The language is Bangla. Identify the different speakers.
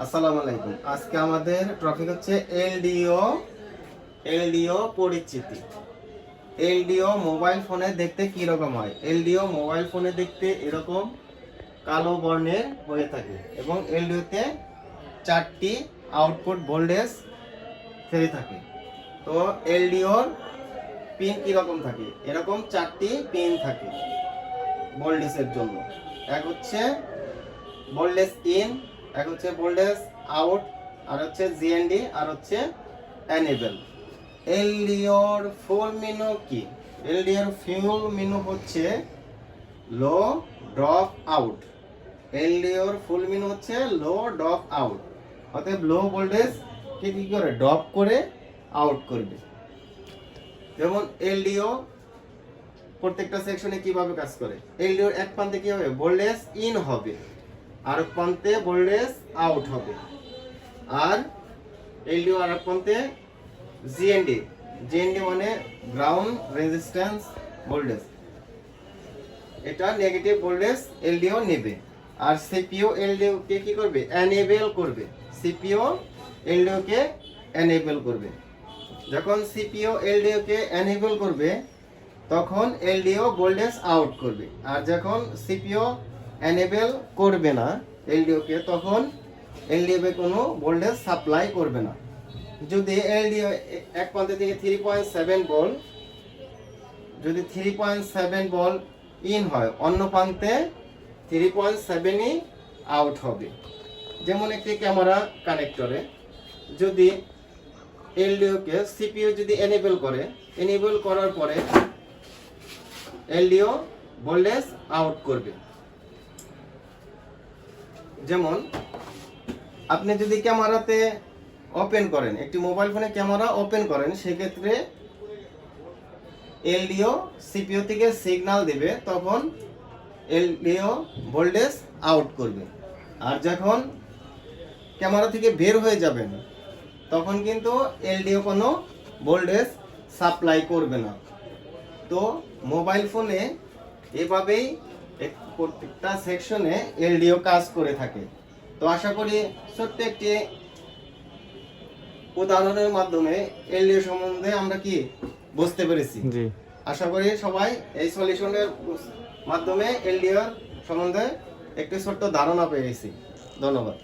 Speaker 1: আসসালামু আলাইকুম। আজকে আমাদের টপিক হচ্ছে এলডিও পরিচিতি। এলডিও মোবাইল ফোনে দেখতে কি রকম হয়? এলডিও মোবাইল ফোনে দেখতে এরকম কালো বর্ণের হয়ে থাকে এবং এলডিওতে 4টি আউটপুট ভোল্টেজ ফেলে থাকে। তো এলডিওর পিন কি রকম থাকে? এরকম 4টি পিন থাকে ভোল্টেজের জন্য। এক হচ্ছে ভোল্টেজ ইন, এক হচ্ছে ভোল্টেজ আউট, আর হচ্ছে জিএনডি, আর হচ্ছে এনেবল। এলডিওর ফুল মেনু কি? এলডিওর ফুল মেনু হচ্ছে লো ড্রপ আউট। এলডিওর ফুল মেনু হচ্ছে লো ড্রপ আউট, অতএব লো ভোল্টেজ কি করে ড্রপ করে আউট করবে। যেমন এলডিও প্রত্যেকটা সেকশনে কিভাবে কাজ করে? এলডিওর এক প্রান্তে কি হবে? ভোল্টেজ ইন হবে, আর প্রান্তে ভোল্টেজ আউট হবে। আর এলডিও আর প্রান্তে জিএনডি মানে গ্রাউন্ড রেজিস্ট্যান্স ভোল্টেজ, এটা নেগেটিভ ভোল্টেজ এলডিও নেবে। আর সিপিইউ এলডিও কে কি করবে? এনেবল করবে। সিপিইউ এলডিও কে এনেবল করবে। যখন সিপিইউ এলডিও কে এনেবল করবে তখন এলডিও ভোল্টেজ আউট করবে। আর যখন সিপিইউ এনেবল করবে না এলডিও কে, তখন এলডিও কে কোনো ভোল্টেজ সাপ্লাই করবে না। যদি এলডিও এক প্রান্ত থেকে 3.7 ভোল্ট, যদি 3.7 ভোল্ট ইন হয়, অন্য প্রান্তে 3.7ই আউট হবে। যেমন একটি ক্যামেরা কানেক্টরে যদি এলডিও কে সিপিইউ যদি এনেবল করার পরে এলডিও ভোল্টেজ আউট করবে। যেমন আপনি যদি ক্যামেরাতে ওপেন করেন, একটি মোবাইল ফোনে ক্যামেরা ওপেন করেন, সেক্ষেত্রে এলডিও সিপিইউ থেকে সিগন্যাল দেবে, তখন এলডিও ভোল্টেজ আউট করবে। আর যখন ক্যামেরা থেকে বের হয়ে যাবেন তখন কিন্তু এলডিও কোনো ভোল্টেজ সাপ্লাই করবে না। তো মোবাইল ফোনে এভাবেই প্রত্যেকটা সেকশনে এলডিও কাজ করে থাকে। তো আশা করি ছোট্ট একটি উদাহরণের মাধ্যমে এলডিও সম্বন্ধে আমরা কি বুঝতে পেরেছি। আশা করি সবাই এই সলিউশনের মাধ্যমে এলডিও সম্বন্ধে একটি ছোট্ট ধারণা পেয়েছি। ধন্যবাদ।